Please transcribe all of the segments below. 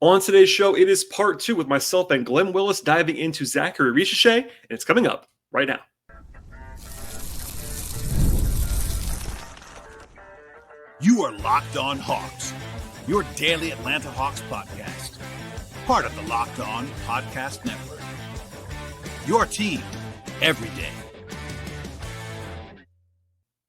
On today's show, it is part 2 with myself and Glen Willis diving into Zaccharie Risacher, and it's coming up right now. You are Locked On Hawks, your daily Atlanta Hawks podcast, part of the Locked On Podcast Network. Your team every day.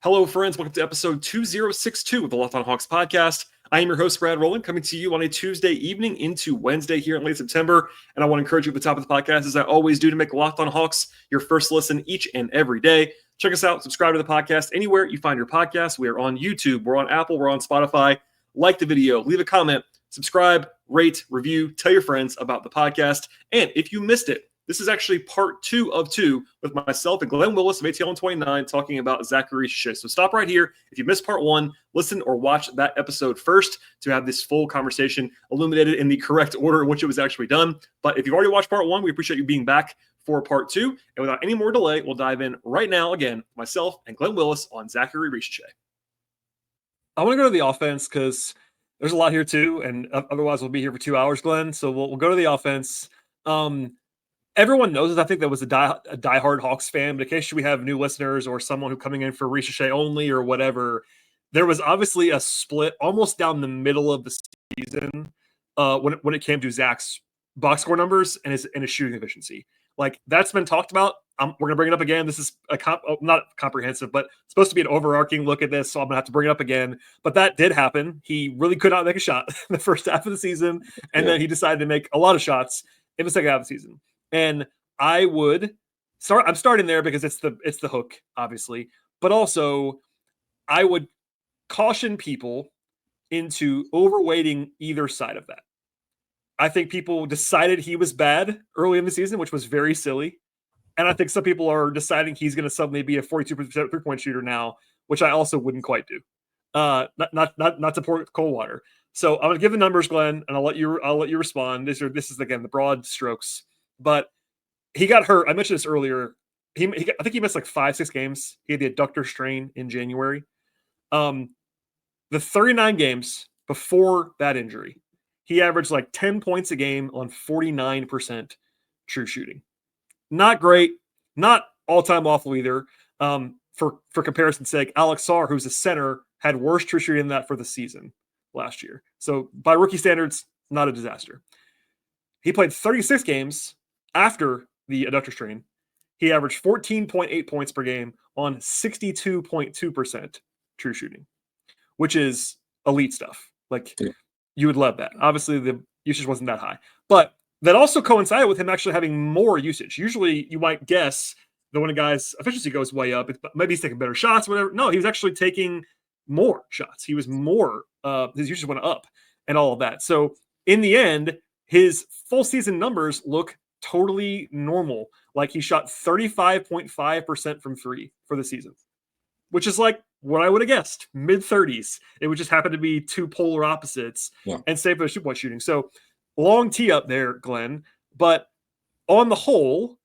Hello, friends. Welcome to episode 2062 of the Locked On Hawks podcast. I am your host, Brad Rowland, coming to you on a Tuesday evening into Wednesday here in late September. And I want to encourage you at the top of the podcast, as I always do, to make Locked On Hawks your first listen each and every day. Check us out. Subscribe to the podcast anywhere you find your podcast. We are on YouTube. We're on Apple. We're on Spotify. Like the video. Leave a comment. Subscribe, rate, review. Tell your friends about the podcast. And if you missed it, this is actually part 2 of 2 with myself and Glen Willis of ATL 29 talking about Zaccharie Risacher. So stop right here. If you missed part 1, listen or watch that episode first to have this full conversation illuminated in the correct order in which it was actually done. But if you've already watched part 1, we appreciate you being back for part 2. And without any more delay, we'll dive in right now again, myself and Glen Willis on Zaccharie Risacher. I want to go to the offense because there's a lot here too, and otherwise we'll be here for 2 hours, Glen. So we'll go to the offense. Everyone knows it. I think that was a diehard Hawks fan, but in case we have new listeners or someone who coming in for Risacher only or whatever, there was obviously a split almost down the middle of the season when it came to Zach's box score numbers and his shooting efficiency. Like, that's been talked about. We're going to bring it up again. This is not comprehensive, but supposed to be an overarching look at this, so I'm going to have to bring it up again. But that did happen. He really could not make a shot in the first half of the season, and then he decided to make a lot of shots in the second half of the season. And I would start. I'm starting there because it's the hook, obviously, but also I would caution people into overweighting either side of that. I think people decided he was bad early in the season, which was very silly, and I think some people are deciding he's going to suddenly be a 42% 3-point shooter now, which I also wouldn't quite do. Not to pour cold water. So I'm going to give the numbers, Glenn, and I'll let you respond. This is again the broad strokes. But he got hurt. I mentioned this earlier. I think he missed like 5-6 games. He had the adductor strain in January. The 39 games before that injury, he averaged like 10 points a game on 49% true shooting. Not great. Not all-time awful either. For comparison's sake, Alex Sarr, who's a center, had worse true shooting than that for the season last year. So by rookie standards, not a disaster. He played 36 games after the adductor strain. He averaged 14.8 points per game on 62.2% true shooting, which is elite stuff. Like, you would love that. Obviously, the usage wasn't that high, but that also coincided with him actually having more usage. Usually, you might guess that when a guy's efficiency goes way up, maybe he's taking better shots, whatever. No, he was actually taking more shots. He was more, his usage went up and all of that. So in the end, his full season numbers look totally normal. Like, he shot 35.5% from 3 for the season, which is like what I would have guessed, mid-30s. It would just happen to be two polar opposites and save for the two-point shooting. So long tee up there, Glenn. But on the whole,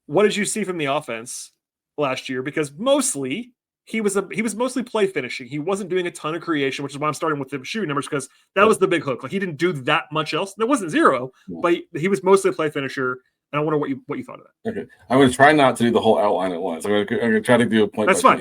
what did you see from the offense last year? Because mostly he was mostly play finishing. He wasn't doing a ton of creation, which is why I'm starting with the shooting numbers, because that was the big hook. Like, he didn't do that much else. There wasn't zero, but he was mostly a play finisher. And I wonder what you thought of that. Okay, I'm going to try not to do the whole outline at once. I'm going to try to do a point. That's fine.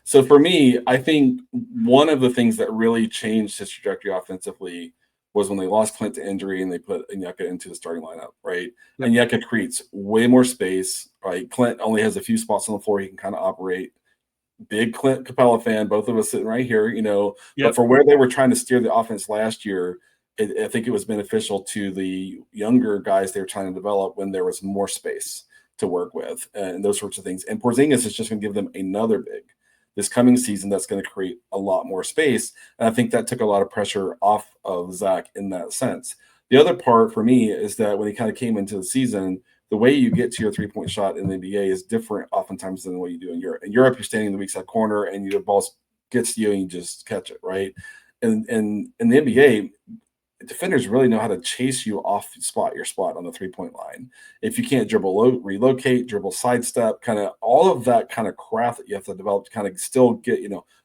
So for me, I think one of the things that really changed his trajectory offensively was when they lost Clint to injury and they put Onyeka into the starting lineup, right? Yep. Onyeka creates way more space, right? Clint only has a few spots on the floor he can kind of operate. Big Clint Capella fan, both of us sitting right here, Yep. But for where they were trying to steer the offense last year, I think it was beneficial to the younger guys they were trying to develop when there was more space to work with and those sorts of things. And Porzingis is just going to give them another big this coming season that's going to create a lot more space. And I think that took a lot of pressure off of Zach in that sense. The other part for me is that when he kind of came into the season, the way you get to your three-point shot in the NBA is different oftentimes than what you do in Europe. In Europe, you're standing in the weak side corner and your ball gets to you and you just catch it, right? And in the NBA, defenders really know how to chase you off your spot on the 3-point line. If you can't dribble, relocate, dribble, sidestep, kind of all of that kind of craft that you have to develop to kind of still get,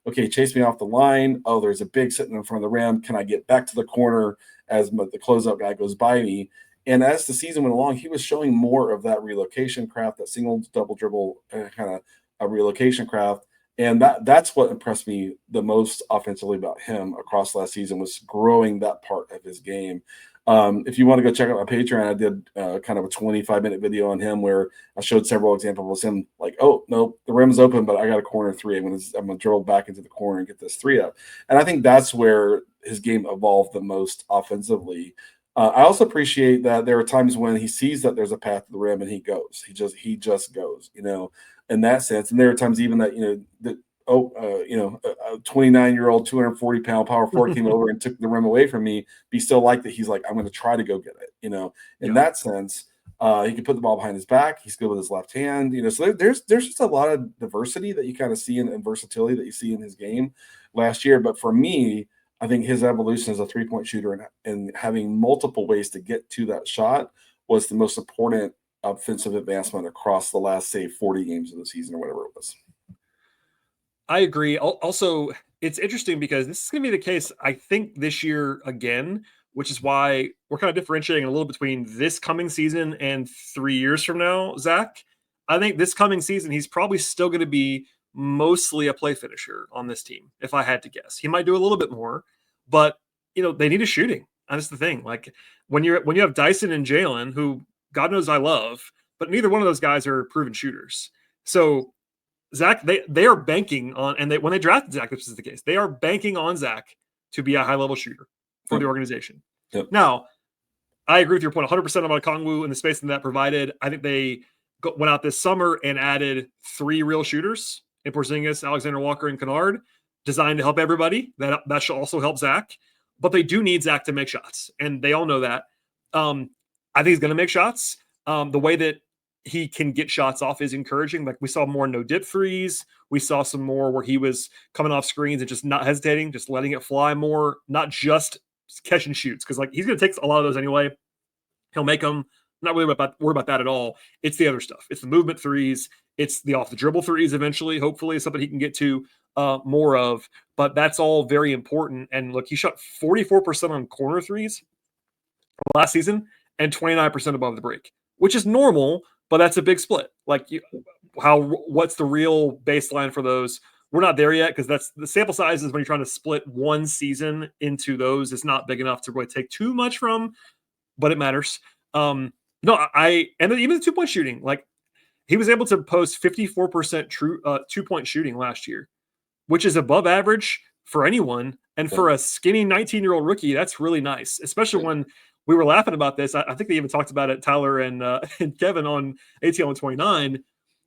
okay, chase me off the line. Oh, there's a big sitting in front of the rim. Can I get back to the corner as the closeout guy goes by me? And as the season went along, he was showing more of that relocation craft, that single double dribble kind of a relocation craft. And that's what impressed me the most offensively about him across last season, was growing that part of his game. If you want to go check out my Patreon, I did kind of a 25-minute video on him where I showed several examples of him like, oh, no, the rim's open, but I got a corner three. I'm going to dribble back into the corner and get this three up. And I think that's where his game evolved the most offensively. I also appreciate that there are times when he sees that there's a path to the rim and he goes. He just goes, in that sense. And there are times even that, a 29-year-old, 240-pound power forward came over and took the rim away from me. Be still like that. He's like, I'm going to try to go get it. In that sense, he can put the ball behind his back. He's good with his left hand. So there's just a lot of diversity that you kind of see and versatility that you see in his game last year. But for me, I think his evolution as a three-point shooter and having multiple ways to get to that shot was the most important offensive advancement across the last, say, 40 games of the season or whatever it was. I agree. Also, it's interesting because this is going to be the case, I think, this year again, which is why we're kind of differentiating a little between this coming season and 3 years from now, Zach. I think this coming season, he's probably still going to be mostly a play finisher on this team, if I had to guess. He might do a little bit more, but they need a shooting. That's the thing. Like when you have Dyson and Jalen, who God knows I love, but neither one of those guys are proven shooters. So Zach, they are banking on, and when they drafted Zach, this is the case. They are banking on Zach to be a high level shooter for the organization. Yep. Now, I agree with your point 100% about Kongwu and the spacing that provided. I think they went out this summer and added 3 real shooters in Porzingis, Alexander Walker, and Kennard, designed to help everybody. That should also help Zach. But they do need Zach to make shots, and they all know that. I think he's going to make shots. The way that he can get shots off is encouraging. Like we saw more no dip threes. We saw some more where he was coming off screens and just not hesitating, just letting it fly more, not just catch and shoots. Cause like he's going to take a lot of those anyway. He'll make them. Not really worry about that at all. It's the other stuff. It's the movement threes. It's the off the dribble threes. Eventually, hopefully is something he can get to more of, but that's all very important. And look, he shot 44% on corner threes last season and 29% above the break, which is normal, but that's a big split. Like what's the real baseline for those? We're not there yet because that's the sample sizes when you're trying to split one season into those. It's not big enough to really take too much from, but it matters. And then even the 2-point shooting, like he was able to post 54% true 2-point shooting last year, which is above average for anyone. And for a skinny 19-year-old rookie, that's really nice, especially when we were laughing about this. I think they even talked about it, Tyler and Kevin on ATL 29.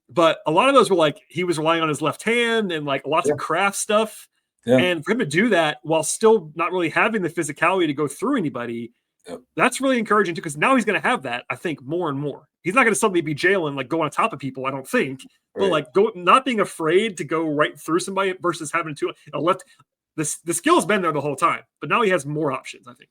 But a lot of those were like he was relying on his left hand and like lots of craft stuff. Yeah. And for him to do that while still not really having the physicality to go through anybody, that's really encouraging too, because now he's going to have that, I think, more and more. He's not going to suddenly be Jalen, like go on top of people, I don't think. But like not being afraid to go right through somebody versus having to left. The skill's been there the whole time, but now he has more options, I think.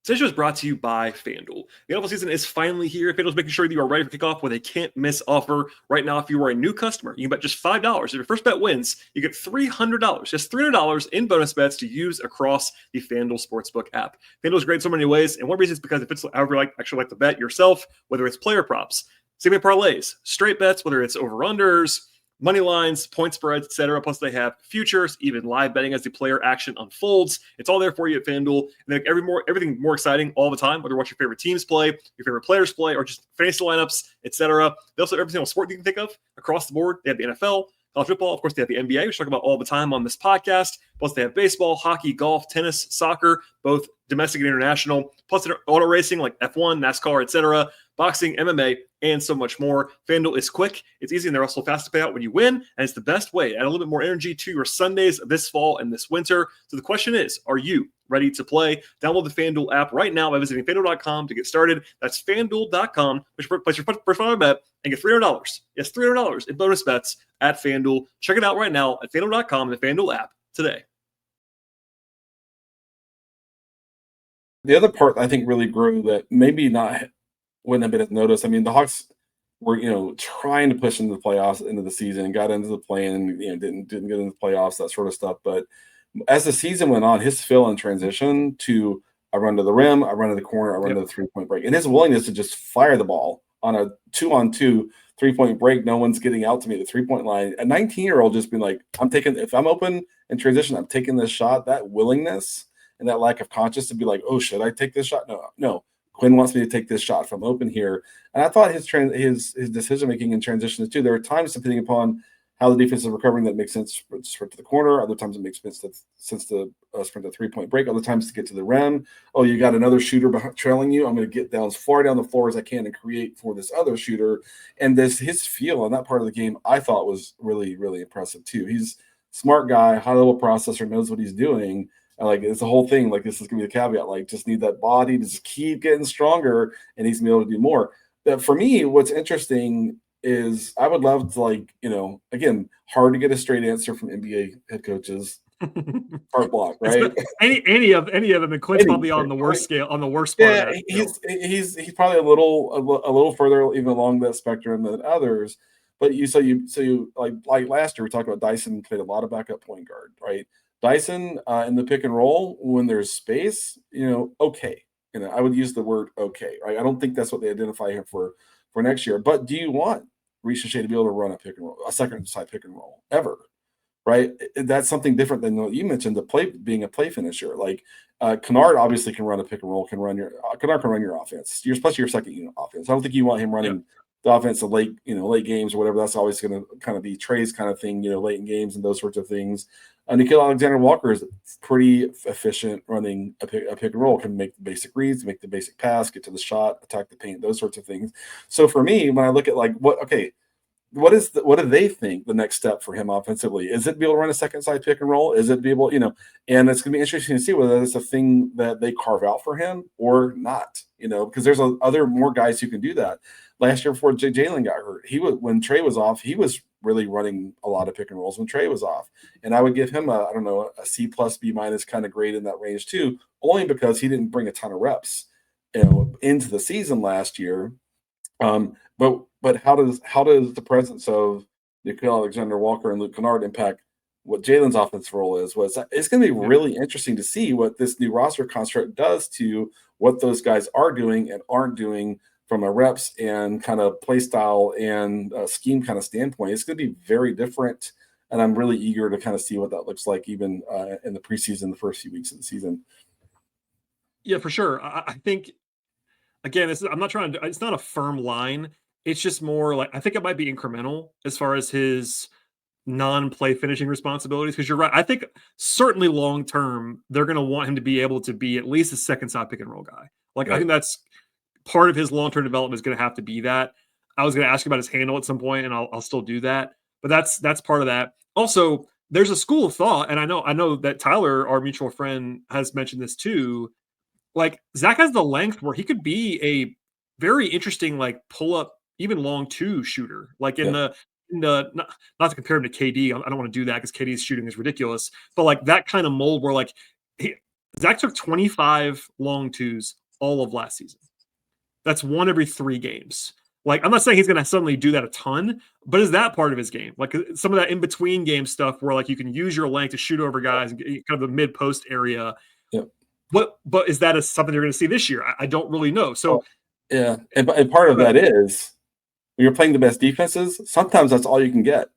Today's show is brought to you by FanDuel. The NFL season is finally here. FanDuel's making sure that you are ready for kickoff with a can't-miss offer. Right now, if you are a new customer, you can bet just $5. If your first bet wins, you get $300. Just $300 in bonus bets to use across the FanDuel Sportsbook app. FanDuel is great in so many ways, and one reason is because if it's however you actually like to bet yourself, whether it's player props, same-game parlays, straight bets, whether it's over-unders, money lines, point spreads, etc. Plus, they have futures, even live betting as the player action unfolds. It's all there for you at FanDuel. And they make everything more exciting all the time, whether you watch your favorite teams play, your favorite players play, or just fantasy lineups, etc. They also have every single sport you can think of across the board. They have the NFL, college football. Of course, they have the NBA, which we talk about all the time on this podcast. Plus, they have baseball, hockey, golf, tennis, soccer, both domestic and international. Plus, auto racing like F1, NASCAR, etc., boxing, MMA, and so much more. FanDuel is quick, it's easy, and they're also fast to pay out when you win, and it's the best way to add a little bit more energy to your Sundays this fall and this winter. So the question is, are you ready to play? Download the FanDuel app right now by visiting FanDuel.com to get started. That's FanDuel.com. Place your first dollar bet and get $300. Yes, $300 in bonus bets at FanDuel. Check it out right now at FanDuel.com and the FanDuel app today. the other part I think really grew that maybe wouldn't have been as noticed. I mean, the Hawks were, trying to push into the playoffs, into the season, and got into the play, and didn't get into the playoffs, that sort of stuff. But as the season went on, his feel and transition to I run to the rim, I run to the corner, I run to the 3-point break, and his willingness to just fire the ball on a 2-on-2 3-point break. No one's getting out to me at the 3-point line. A 19-year-old just being like, if I'm open in transition, I'm taking this shot. That willingness and that lack of conscience to be like, oh, should I take this shot? No. Quinn wants me to take this shot from open here. And I thought his decision-making in transitions too, there were times depending upon how the defense is recovering that makes sense to sprint to the corner. Other times it makes sense to sprint to 3-point break. Other times to get to the rim. Oh, you got another shooter trailing you. I'm going to get down as far down the floor as I can and create for this other shooter. And his feel on that part of the game, I thought was really, really impressive too. He's a smart guy, high-level processor, knows what he's doing. Like, it's the whole thing. Like, this is going to be a caveat. Like, just need that body to just keep getting stronger, and he's going to be able to do more. But for me, what's interesting is I would love to, again, hard to get a straight answer from NBA head coaches. Part block, right? Any of them, and Quinn's probably on the worst scale, on the worst part. Yeah, he's probably a little further even along that spectrum than others. But you like last year we talked about Dyson played a lot of backup point guard, right? Dyson in the pick and roll when there's space, okay. I would use the word okay, right? I don't think that's what they identify him for next year. But do you want Risacher to be able to run a second side pick and roll ever? Right? That's something different than what you mentioned, being a play finisher. Like Kennard obviously can run a pick and roll, Kennard can run your offense, especially your second unit offense. I don't think you want him running the offense of late games or whatever. That's always going to kind of be Trey's kind of thing, late in games and those sorts of things. Nickeil Alexander-Walker is pretty efficient running a pick and roll, can make the basic reads, make the basic pass, get to the shot, attack the paint, those sorts of things. So for me, when I look at what do they think the next step for him offensively? Is it be able to run a second side pick and roll? Is it be able, and it's going to be interesting to see whether it's a thing that they carve out for him or not, because there's more guys who can do that. Last year before Jalen got hurt, when Trey was off, he was really running a lot of pick and rolls when Trey was off. And I would give him a C+, B- kind of grade in that range too, only because he didn't bring a ton of reps, into the season last year. But how does the presence of Nickeil Alexander-Walker and Luke Kennard impact what Jalen's offensive role is? It's going to be really interesting to see what this new roster construct does to what those guys are doing and aren't doing from a reps and kind of play style and scheme kind of standpoint. It's going to be very different, and I'm really eager to kind of see what that looks like even in the preseason, the first few weeks of the season. Yeah, for sure. I think, again, it's not a firm line. It's just more like, I think it might be incremental as far as his non-play finishing responsibilities. Because you're right. I think certainly long term, they're going to want him to be able to be at least a second side pick and roll guy. Like, right. I think that's part of his long-term development is going to have to be that. I was going to ask you about his handle at some point, and I'll still do that. But that's part of that. Also, there's a school of thought, and I know that Tyler, our mutual friend, has mentioned this too. Like, Zach has the length where he could be a very interesting, like, pull-up, even long two shooter. Like not to compare him to KD. I don't want to do that because KD's shooting is ridiculous. But like that kind of mold where like Zach took 25 long twos all of last season. That's one every 3 games. Like, I'm not saying he's going to suddenly do that a ton, but is that part of his game? Like some of that in between game stuff where like you can use your length to shoot over guys, kind of the mid post area. Yeah. But is that something you're going to see this year? I don't really know. So yeah, and part of that is when you're playing the best defenses, sometimes that's all you can get.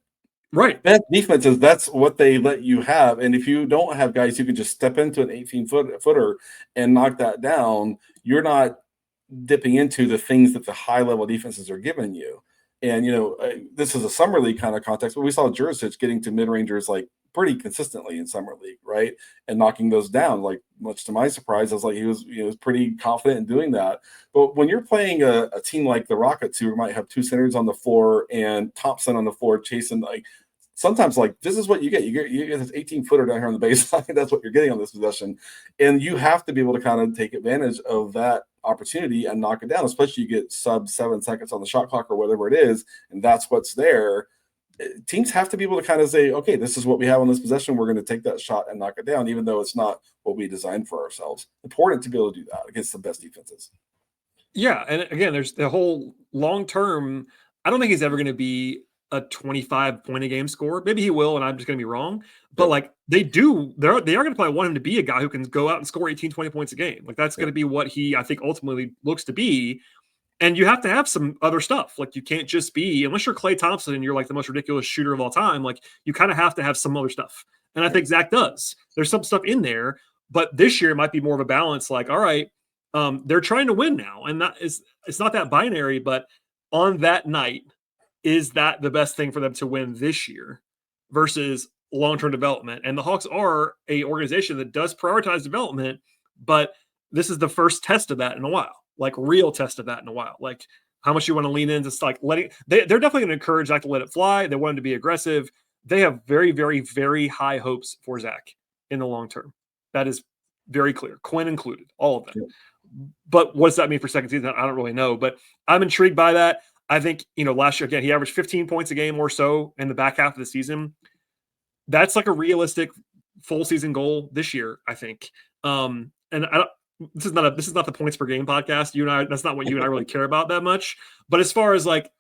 Right. Best defenses, that's what they let you have. And if you don't have guys who can just step into an 18-footer and knock that down, you're not dipping into the things that the high-level defenses are giving you. And, this is a summer league kind of context, but we saw Jurisic getting to mid-rangers like pretty consistently in summer league, right? And knocking those down, like much to my surprise, I was like, he was pretty confident in doing that. But when you're playing a team like the Rockets, who might have 2 centers on the floor and Thompson on the floor chasing, like sometimes like this is what you get. You get this 18-footer down here on the baseline. That's what you're getting on this possession. And you have to be able to kind of take advantage of that opportunity and knock it down, especially you get sub 7 seconds on the shot clock or whatever it is, and that's what's there. teams have to be able to kind of say, okay, this is what we have on this possession. We're going to take that shot and knock it down, even though it's not what we designed for ourselves. Important to be able to do that against the best defenses. Yeah, and again, there's the whole long term. I don't think he's ever going to be a 25 point a game scorer. Maybe he will, and I'm just going to be wrong. But like they are going to probably want him to be a guy who can go out and score 18, 20 points a game. Like that's going to be what he, I think, ultimately looks to be. And you have to have some other stuff. Like you can't just be, unless you're Klay Thompson and you're like the most ridiculous shooter of all time, like you kind of have to have some other stuff. And I think Zach does. There's some stuff in there, but this year it might be more of a balance. Like, all right, they're trying to win now. And it's not that binary, but on that night, is that the best thing for them to win this year versus long-term development? And the Hawks are a organization that does prioritize development, but this is the first test of that in a while. Like real test of that in a while. Like how much you want to lean into like they're definitely going to encourage Zach to let it fly. They want him to be aggressive. They have very, very, very high hopes for Zach in the long term. That is very clear. Quinn included, all of them. Yeah. But what does that mean for second season? I don't really know, but I'm intrigued by that. I think, last year, again, he averaged 15 points a game or so in the back half of the season. That's like a realistic full season goal this year, I think. And this is not the points per game podcast. You and I, that's not what you and I really care about that much. But as far as like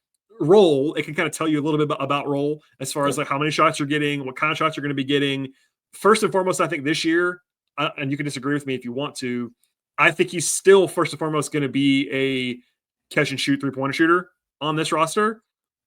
role, it can kind of tell you a little bit about role as far as like how many shots you're getting, what kind of shots you're going to be getting. First and foremost, I think this year, and you can disagree with me if you want to, I think he's still first and foremost going to be a catch and shoot 3-pointer shooter on this roster.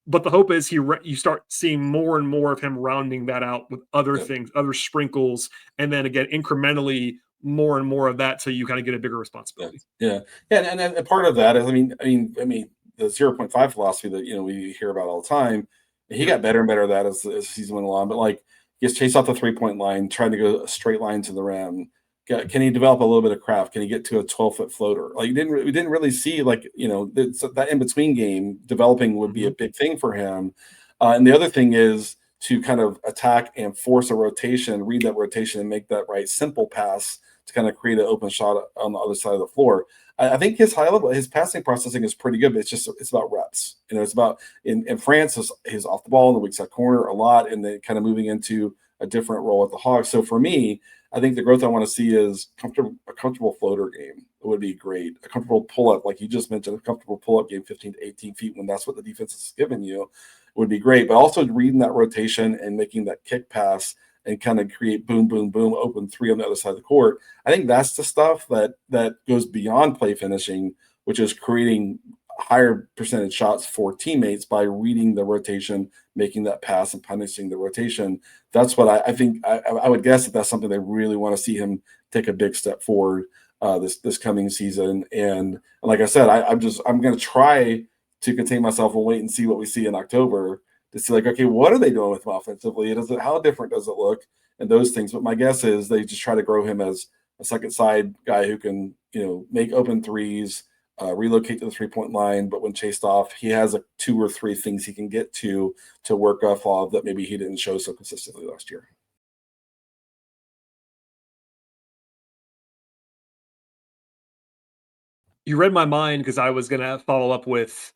But the hope is you start seeing more and more of him rounding that out with other things, other sprinkles, and then again incrementally more and more of that till you kind of get a bigger responsibility. Yeah. And part of that is, I mean, the 0.5 philosophy that we hear about all the time. He got better and better at that as the season went along. But like he gets chased off the 3-point line, trying to go a straight line to the rim. Can he develop a little bit of craft? Can he get to a 12-foot floater? Like we didn't really see that in between game developing would be a big thing for him. And the other thing is to kind of attack and force a rotation, read that rotation, and make that right simple pass to kind of create an open shot on the other side of the floor. I think his passing processing is pretty good, but it's about reps. It's about in France, he's off the ball in the weak side corner a lot, and then kind of moving into a different role at the Hawks. So for me, I think the growth I want to see is a comfortable floater game. It would be great. A comfortable pull-up, like you just mentioned, a comfortable pull-up game, 15 to 18 feet, when that's what the defense is giving you, would be great. But also reading that rotation and making that kick pass and kind of create boom, boom, boom, open three on the other side of the court. I think that's the stuff that goes beyond play finishing, which is creating higher percentage shots for teammates by reading the rotation, making that pass and punishing the rotation. That's what I think. I would guess that's something they really want to see him take a big step forward this coming season. And like I said, I'm going to try to contain myself and wait and see what we see in October to see like, okay, what are they doing with him offensively? How different does it look? And those things. But my guess is they just try to grow him as a second side guy who can, make open threes, relocate to the 3-point line, but when chased off, he has 2 or 3 things he can get to work off of that maybe he didn't show so consistently last year. You read my mind because I was going to follow up with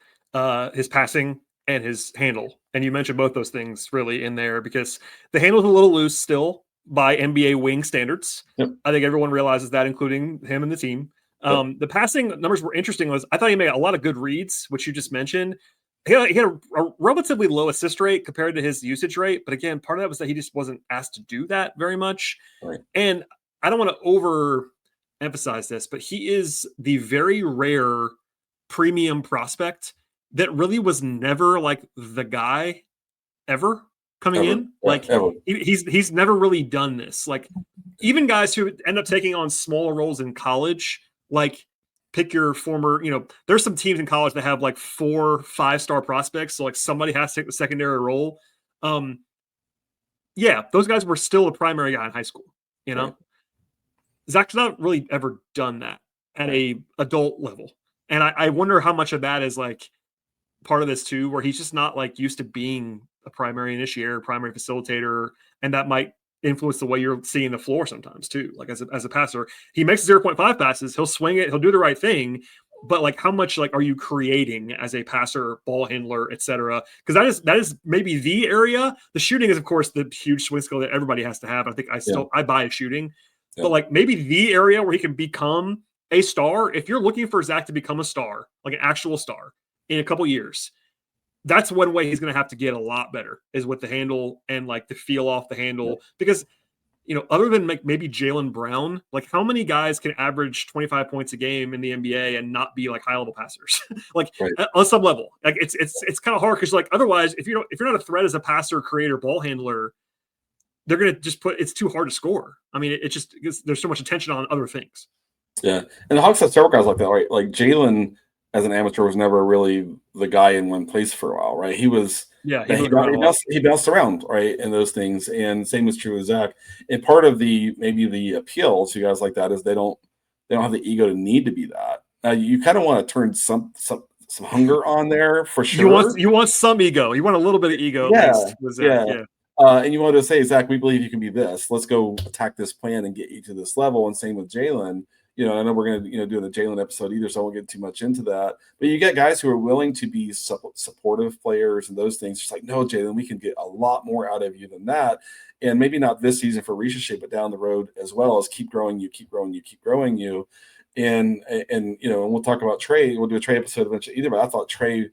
his passing and his handle. And you mentioned both those things really in there because the handle's a little loose still by NBA wing standards. Yep. I think everyone realizes that, including him and the team. The passing numbers were interesting. I thought he made a lot of good reads, which you just mentioned. He had a relatively low assist rate compared to his usage rate. But again, part of that was that he just wasn't asked to do that very much. Right. And I don't want to overemphasize this, but he is the very rare premium prospect that really was never like the guy ever coming in. Like he's never really done this. Like even guys who end up taking on smaller roles in college, like pick your former, there's some teams in college that have like 4 5-star prospects. So like somebody has to take the secondary role. Yeah, those guys were still a primary guy in high school, Right. Zach's not really ever done that at a adult level. And I wonder how much of that is like part of this too, where he's just not like used to being a primary initiator, primary facilitator, and that might influence the way you're seeing the floor sometimes too. Like as a passer, he makes 0.5 passes, he'll swing it, he'll do the right thing, but like how much like are you creating as a passer, ball handler, etc.? Because that is maybe the area. The shooting is of course the huge swing skill that everybody has to have. I think I buy a shooting, but like maybe the area where he can become a star. If you're looking for Zach to become a star, like an actual star in a couple years, that's one way he's going to have to get a lot better is with the handle and like the feel off the handle. Because, you know, other than like maybe Jaylen Brown, like how many guys can average 25 points a game in the NBA and not be like high level passers, like on some level? Like it's kind of hard because like otherwise, if you're not a threat as a passer, creator, ball handler, they're going to just it's too hard to score. I mean, there's so much attention on other things. Yeah, and the Hawks have several guys like that, right? Like Jaylen, as an amateur, was never really the guy in one place for a while, right? He was, he bounced around, right, and those things. And same is true with Zach. And part of maybe the appeal to guys like that is they don't have the ego to need to be that. Now you kind of want to turn some hunger on there for sure. You want some ego. You want a little bit of ego. With Zach. Yeah. And you want to say, Zach, we believe you can be this. Let's go attack this plan and get you to this level. And same with Jaylen. You know, I know we're going to, do the Jaylen episode either, so I won't get too much into that. But you get guys who are willing to be supportive players and those things. Just like, no, Jaylen, we can get a lot more out of you than that. And maybe not this season for Risacher, but down the road as well as keep growing you. And we'll talk about Trey. We'll do a Trey episode eventually either. But I thought Trey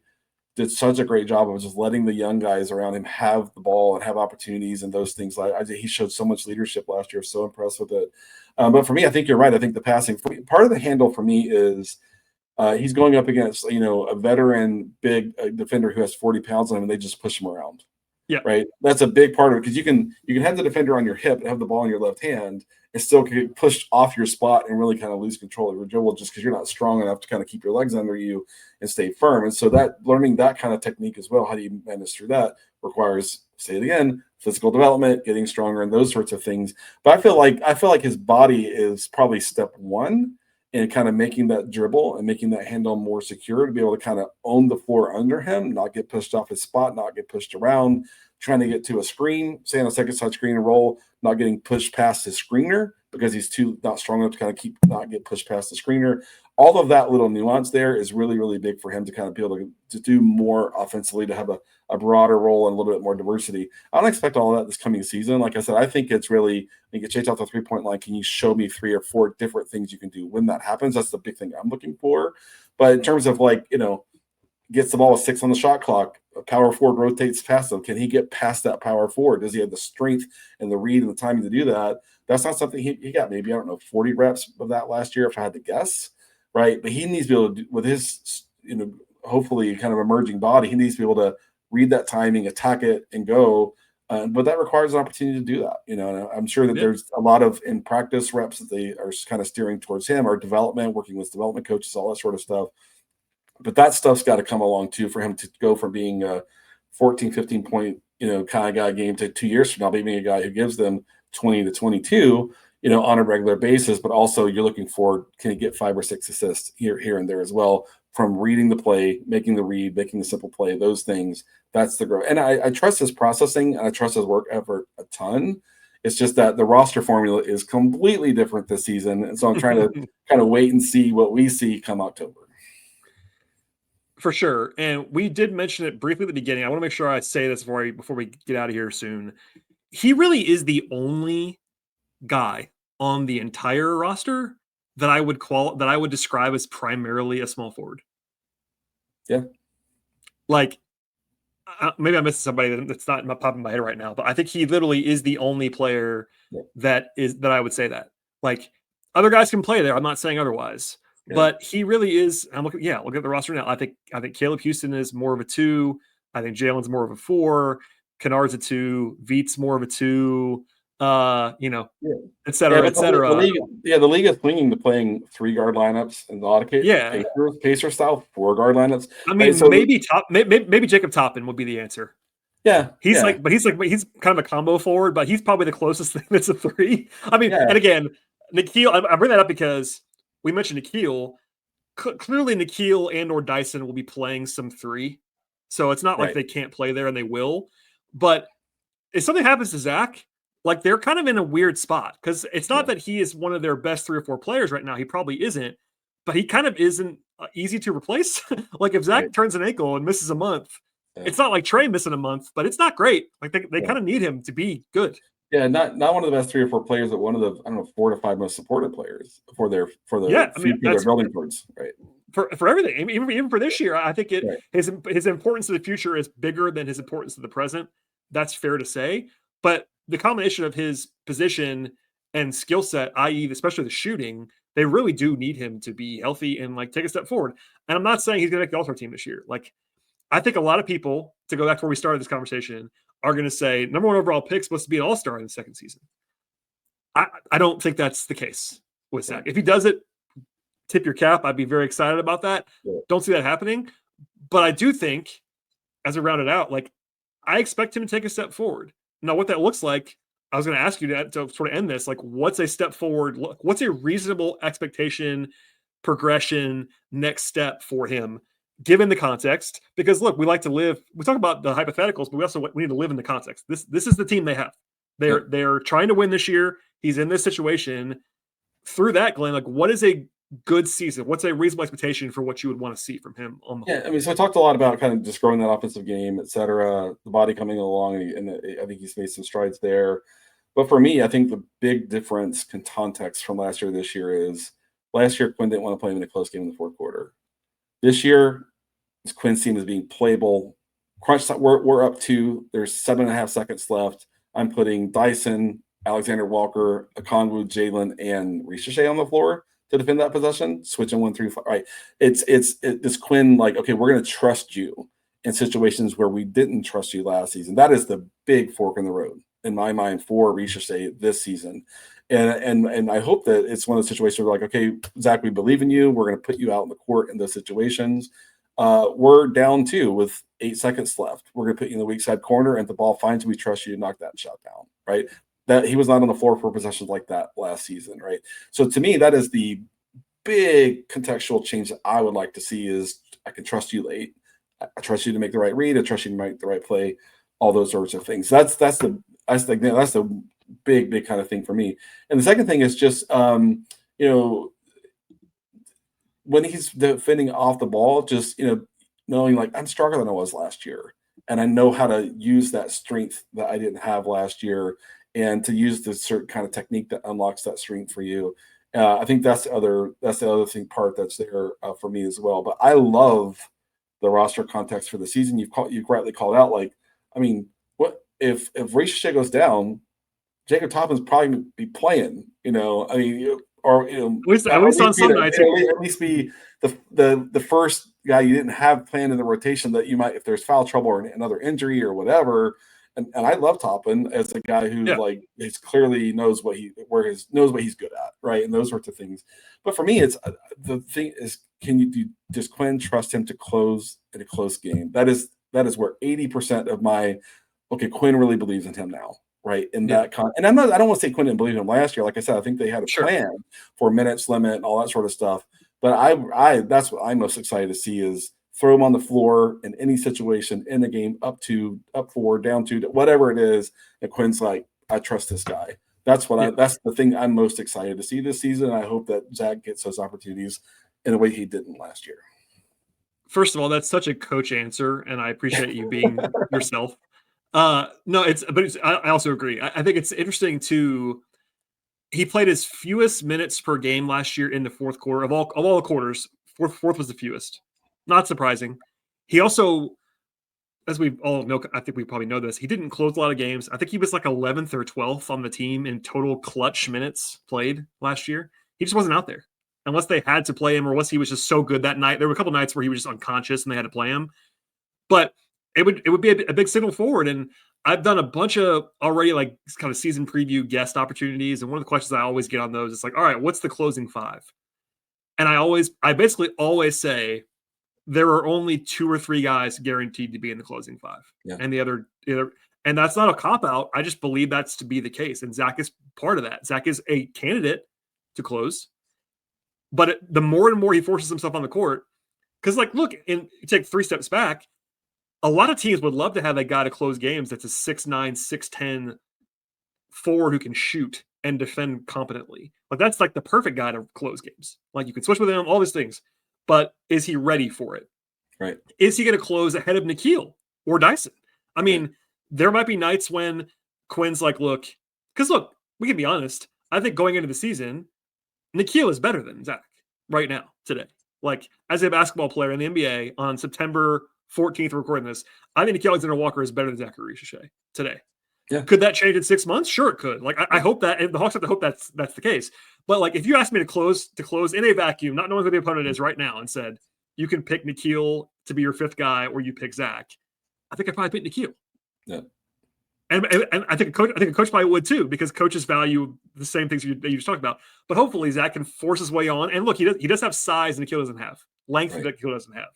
did such a great job of just letting the young guys around him have the ball and have opportunities and those things. He showed so much leadership last year. So impressed with it. But for me, I think you're right. I think the passing part of the handle for me is he's going up against, a veteran big defender who has 40 pounds on him and they just push him around. Yeah. Right. That's a big part of it because you can have the defender on your hip and have the ball in your left hand and still get pushed off your spot and really kind of lose control of your dribble just because you're not strong enough to kind of keep your legs under you and stay firm. And so that learning that kind of technique as well, how do you manage through that, requires, say it again, physical development, getting stronger and those sorts of things. But I feel like his body is probably step one in kind of making that dribble and making that handle more secure to be able to kind of own the floor under him, not get pushed off his spot, not get pushed around, trying to get to a screen, say on a second side screen and roll, not getting pushed past his screener because he's not strong enough to kind of not get pushed past the screener. All of that little nuance there is really, really big for him to kind of be able to do more offensively, to have a broader role and a little bit more diversity. I don't expect all of that this coming season. Like I said, I think it's really, you get chased off the 3-point line. Can you show me 3 or 4 different things you can do when that happens? That's the big thing I'm looking for. But in terms of gets the ball with 6 on the shot clock, a power forward rotates past him. Can he get past that power forward? Does he have the strength and the read and the timing to do that? That's not something he got maybe, 40 reps of that last year if I had to guess. Right. But he needs to be able to, with his, hopefully kind of emerging body, he needs to be able to read that timing, attack it, and go. But that requires an opportunity to do that. And I'm sure that there's a lot of in practice reps that they are kind of steering towards him, or development, working with development coaches, all that sort of stuff. But that stuff's got to come along too for him to go from being a 14, 15 point, kind of guy game to 2 years from now being a guy who gives them 20 to 22. On a regular basis, but also you're looking for, can he get 5 or 6 assists here and there as well from reading the play, making the read, making the simple play, those things. That's the growth. And I trust his processing and I trust his work effort a ton. It's just that the roster formula is completely different this season. And so I'm trying to kind of wait and see what we see come October. For sure. And we did mention it briefly at the beginning. I want to make sure I say this before we get out of here soon. He really is the only guy on the entire roster that I would describe as primarily a small forward. Yeah. Like maybe I'm missing somebody that's not popping in my head right now, but I think he literally is the only player that I would say that. Like other guys can play there. I'm not saying otherwise, but he really is. Look at the roster now. I think Caleb Houston is more of a 2. I think Jalen's more of a 4. Kennard's a 2. Veet's more of a 2. Et cetera, et cetera. The league is clinging to playing 3 guard lineups in a lot of cases. Yeah, Pacer style 4 guard lineups. I mean, maybe Jacob Toppin would be the answer. Yeah, he's kind of a combo forward, but he's probably the closest thing that's a 3. I mean, and again, Nikhil. I bring that up because we mentioned Nikhil. Clearly, Nikhil and/or Dyson will be playing some 3, so it's not like they can't play there, and they will. But if something happens to Zach, like they're kind of in a weird spot because it's not that he is one of their best 3 or 4 players right now. He probably isn't, but he kind of isn't easy to replace. Like if Zach turns an ankle and misses a month, it's not like Trey missing a month, but it's not great. Like they kind of need him to be good. Yeah, not one of the best 3 or 4 players, but one of the 4 to 5 most supported players for the future they're building towards, right? For everything, even for this year, I think his importance to the future is bigger than his importance to the present. That's fair to say, but the combination of his position and skill set, i.e., especially the shooting, they really do need him to be healthy and like take a step forward. And I'm not saying he's going to make the All-Star team this year. Like, I think a lot of people, to go back to where we started this conversation, are going to say number 1 overall pick supposed to be an all-star in the second season. I don't think that's the case with Zach. If he does it, tip your cap. I'd be very excited about that. Yeah. Don't see that happening. But I do think, as we round it out, like I expect him to take a step forward. Now, what that looks like, I was going to ask you to sort of end this. Like, what's a step forward? What's a reasonable expectation, progression, next step for him? Given the context, because look, we like to live. We talk about the hypotheticals, but we need to live in the context. This is the team they have. They're trying to win this year. He's in this situation. Through that, Glenn, like what is a good season? What's a reasonable expectation for what you would want to see from him on the whole? I mean, so I talked a lot about kind of just growing that offensive game, et cetera, the body coming along, and I think he's made some strides there. But for me, I think the big difference in context from last year to this year is last year Quinn didn't want to play him in a close game in the fourth quarter. This year, Quinn's team is being playable. Crunch time, we're up 2. There's 7.5 seconds left. I'm putting Dyson, Alexander Walker, Okongwu, Jalen, and Risacher on the floor to defend that possession. Switching 1 through 5. Right. It's Quinn like, okay, we're going to trust you in situations where we didn't trust you last season. That is the big fork in the road in my mind for Risacher this season. And I hope that it's one of those situations where like, okay, Zach, we believe in you. We're going to put you out in the court in those situations. We're down 2 with 8 seconds left. We're going to put you in the weak side corner, and if the ball finds you, we trust you to knock that shot down, right? That he was not on the floor for possessions like that last season, right? So to me, that is the big contextual change that I would like to see is I can trust you late. I trust you to make the right read. I trust you to make the right play, all those sorts of things. That's the big kind of thing for me. And the second thing is just, when he's defending off the ball, just, knowing like I'm stronger than I was last year. And I know how to use that strength that I didn't have last year and to use the certain kind of technique that unlocks that strength for you. I think that's the other thing part that's there for me as well. But I love the roster context for the season. You've rightly called out, like, I mean, what if Risacher goes down, Jacob Toppin's probably be playing, I mean, or at least on some nights, at least be the first guy you didn't have planned in the rotation that you might, if there's foul trouble or another injury or whatever. And I love Toppin as a guy who like is clearly knows what he's good at, right, and those sorts of things. But for me, it's the thing is, does Quinn trust him to close in a close game? That is where 80% of my Quinn really believes in him now. Right. And I don't want to say Quinn didn't believe in him last year. Like I said, I think they had a plan for minutes limit and all that sort of stuff. But I that's what I'm most excited to see is throw him on the floor in any situation in the game, up 4, down 2, whatever it is. And Quinn's like, I trust this guy. That's that's the thing I'm most excited to see this season. I hope that Zach gets those opportunities in a way he didn't last year. First of all, that's such a coach answer, and I appreciate you being yourself. I also agree. I think it's interesting too. He played his fewest minutes per game last year in the fourth quarter of all the quarters. Fourth was the fewest. Not surprising. He also, as we all know, I think we probably know this, he didn't close a lot of games. I think he was like 11th or 12th on the team in total clutch minutes played last year. He just wasn't out there unless they had to play him or unless he was just so good that night. There were a couple nights where he was just unconscious and they had to play him. But it would be a big signal forward. And I've done a bunch of already like kind of season preview guest opportunities. And one of the questions I always get on those is like, all right, what's the closing 5? And I basically always say there are only 2 or 3 guys guaranteed to be in the closing 5. Yeah. And the other, and that's not a cop out. I just believe that's to be the case. And Zach is part of that. Zach is a candidate to close, but the more and more he forces himself on the court, because like, look, you take 3 steps back, a lot of teams would love to have that guy to close games that's a 6'9", 6'10" forward who can shoot and defend competently. Like that's like the perfect guy to close games. Like you can switch with him, all these things, but is he ready for it? Right. Is he going to close ahead of Nikhil or Dyson? I mean, there might be nights when Quinn's like, look, we can be honest. I think going into the season, Nikhil is better than Zach right now, today. Like, as a basketball player in the NBA on September 14th, recording this, I think Nikhil Alexander-Walker is better than Zaccharie Risacher today. Yeah. Could that change in 6 months? Sure, it could. Like, I hope that, and the Hawks have to hope that's the case. But like, if you asked me to close in a vacuum, not knowing who the opponent is right now, and said you can pick Nikhil to be your fifth guy, or you pick Zach, I think I'd probably pick Nikhil. Yeah. And I think a coach probably would too, because coaches value the same things you just talked about. But hopefully Zach can force his way on. And look, he does have size, and Nikhil doesn't have length, that Nikhil doesn't have,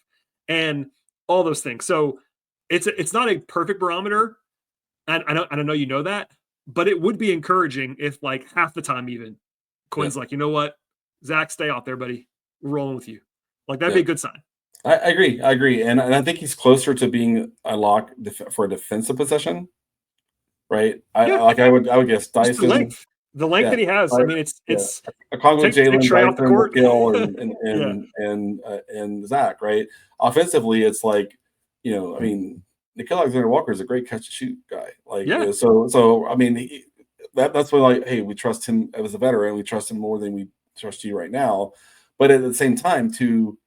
and all those things. So it's not a perfect barometer, and I know you know that, but it would be encouraging if like half the time even Quinn's like, you know what, Zach, stay out there, buddy. We're rolling with you. Like that'd be a good sign. I agree, and I think he's closer to being a lock for a defensive possession. Right. I would guess Dyson. The length that he has. I mean, it's a Congo, Jalen, Trey off the court, and Zach. Right. Offensively, it's like, I mean, Nikhil Alexander-Walker is a great catch and shoot guy. Like, so I mean, that's why, like, hey, we trust him as a veteran. We trust him more than we trust you right now. But at the same time, to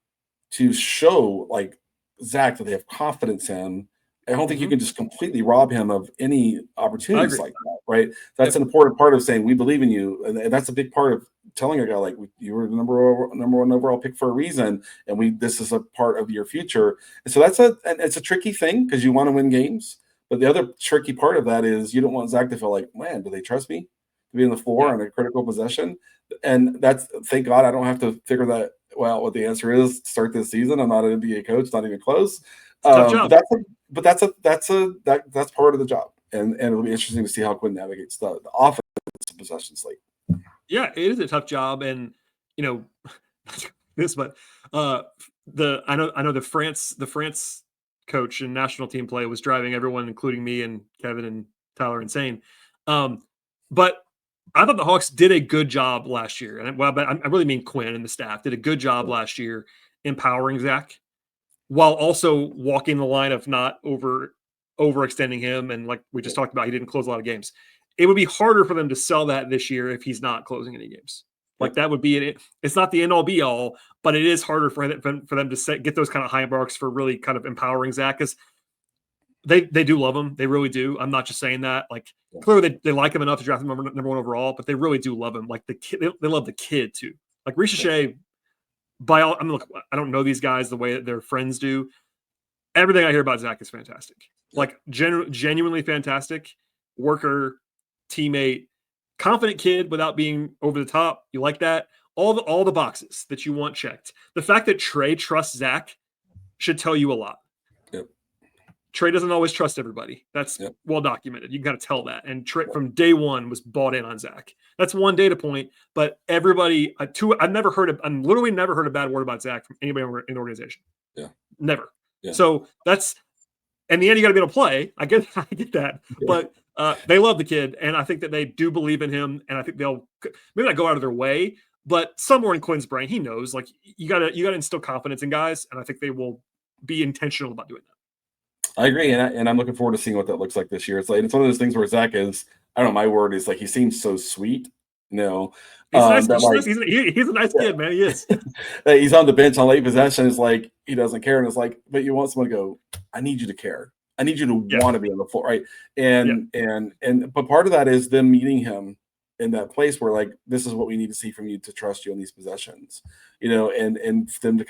show like Zach that they have confidence in. I don't think you can just completely rob him of any opportunities like that, right? That's an important part of saying we believe in you, and that's a big part of telling a guy like you were the number one overall pick for a reason, and this is a part of your future. And so it's a tricky thing because you want to win games, but the other tricky part of that is you don't want Zach to feel like, man, do they trust me to be on the floor on a critical possession? And that's, thank God I don't have to figure that out what the answer is to start this season. I'm not an NBA coach, not even close. Tough job. But that's part of the job, and it'll be interesting to see how Quinn navigates the offensive possession slate. Yeah, it is a tough job, and this, but I know the France coach in national team play was driving everyone, including me and Kevin and Tyler, insane. But I thought the Hawks did a good job last year, and I really mean Quinn and the staff did a good job last year empowering Zach, while also walking the line of not overextending him. And like we just talked about, he didn't close a lot of games. It would be harder for them to sell that this year if he's not closing any games. Like that would be it. It's not the end all be all, but it is harder for them to get those kind of high marks for really kind of empowering Zach, because they do love him. They really do. I'm not just saying that. Like clearly they like him enough to draft him number one overall, but they really do love him. Like the kid, they love the kid too. Like Risacher. Look, I don't know these guys the way that their friends do. Everything I hear about Zach is fantastic. Like genuinely fantastic. Worker, teammate, confident kid without being over the top. You like that? All the boxes that you want checked. The fact that Trey trusts Zach should tell you a lot. Yep. Trey doesn't always trust everybody. That's well documented. You can kind of tell that. And Trey from day one was bought in on Zach. That's one data point. But everybody, I've literally never heard a bad word about Zach from anybody in the organization. Yeah. Never. Yeah. So that's, in the end, you got to be able to play. I get that. Yeah. But they love the kid, and I think that they do believe in him. And I think they'll maybe not go out of their way, but somewhere in Quinn's brain, he knows like you gotta instill confidence in guys, and I think they will be intentional about doing that. I agree, and I'm looking forward to seeing what that looks like this year. It's one of those things where Zach is, I don't know, my word is like he seems so sweet. He's nice. He's a nice kid, man. He is. He's on the bench on late possession. It's like he doesn't care, and it's like, but you want someone to go, I need you to care. I need you to want to be on the floor, right? And but part of that is them meeting him in that place where like this is what we need to see from you to trust you on these possessions, and for them to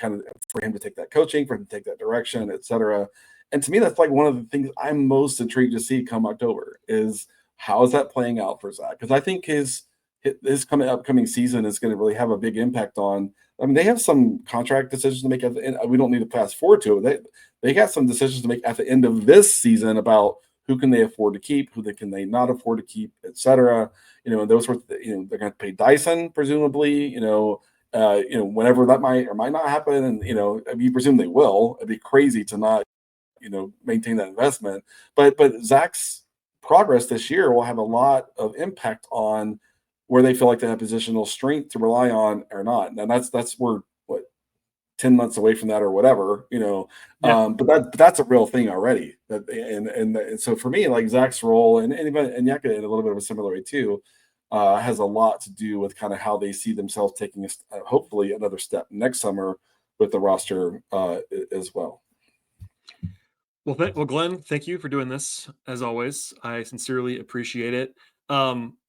for him to take that coaching, for him to take that direction, etc. And to me, that's like one of the things I'm most intrigued to see come October is how is that playing out for Zach? Because I think his upcoming season is going to really have a big impact on. I mean, they have some contract decisions to make at the end. We don't need to fast forward to it. They got some decisions to make at the end of this season about who can they afford to keep, can they not afford to keep, et cetera. And those sorts of, they're going to pay Dyson presumably. Whenever that might or might not happen, and you presume they will. It'd be crazy to not, maintain that investment. But Zach's progress this year will have a lot of impact on where they feel like they have positional strength to rely on or not. Now that's we're what 10 months away from that or whatever, Yeah. but that's a real thing already. And so for me, like Zach's role and Yeka in a little bit of a similar way too, has a lot to do with kind of how they see themselves taking hopefully another step next summer with the roster as well. Well, Glenn, thank you for doing this as always. I sincerely appreciate it.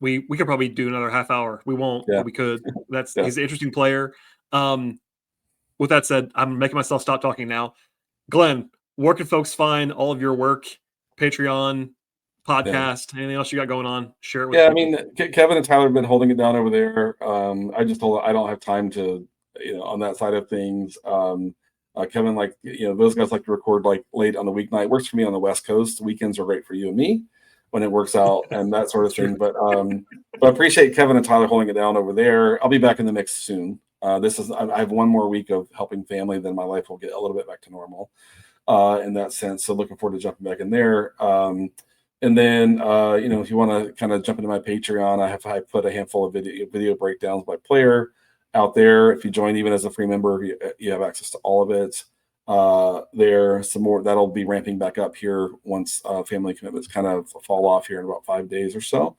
We could probably do another half hour. We won't, Yeah. but we could. Yeah. He's an interesting player. With that said, I'm making myself stop talking now. Glenn, where can folks find all of your work, Patreon, podcast, anything else you got going on? Share it with Yeah, I people. mean, Kevin and Tyler have been holding it down over there. I just told I don't have time to, on that side of things. Kevin, those guys like to record like late on the weeknight. Works for me on the West Coast. Weekends are great for you and me when it works out and that sort of thing. But I appreciate Kevin and Tyler holding it down over there. I'll be back in the mix soon. I have one more week of helping family, then my life will get a little bit back to normal in that sense. So looking forward to jumping back in there. And then, if you want to kind of jump into my Patreon, I put a handful of video breakdowns by player out there. If you join even as a free member, you have access to all of it. There's some more that'll be ramping back up here once family commitments kind of fall off here in about 5 days or so.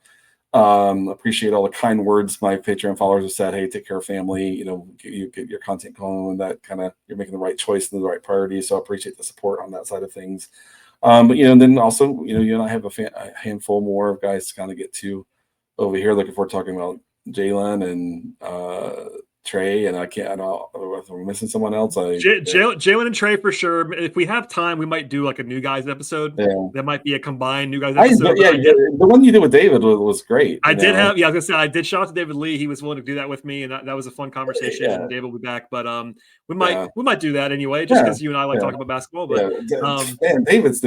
Appreciate all the kind words my Patreon followers have said. Hey, take care of family. You get your content going, and that kind of you're making the right choice and the right priority. So I appreciate the support on that side of things. But and then also, you and I have a handful more of guys to kind of get to over here. Looking forward to talking about Jalen and Trey, and I don't know if I'm missing someone else. Jalen and Trey for sure. If we have time, we might do like a new guys episode. Yeah. That might be a combined new guys episode. The one you did with David was great. I did have, I was gonna say I did shout out to David Lee. He was willing to do that with me, and that was a fun conversation. Yeah. And David will be back, but we might do that anyway, just because you and I like talking about basketball. But man, David's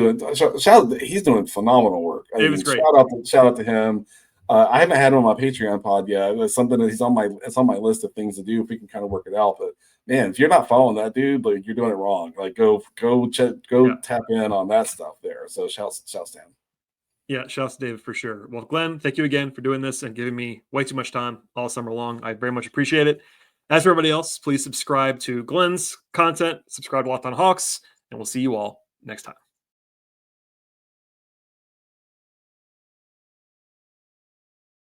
he's doing phenomenal work. It was great. Shout out to him. I haven't had him on my Patreon pod yet. It's something that it's on my list of things to do if we can kind of work it out. But man, if you're not following that dude, like you're doing it wrong. Like go tap in on that stuff there. So shouts to him. Yeah, shouts to David for sure. Well, Glenn, thank you again for doing this and giving me way too much time all summer long. I very much appreciate it. As for everybody else, please subscribe to Glenn's content, subscribe to Locked On Hawks, and we'll see you all next time.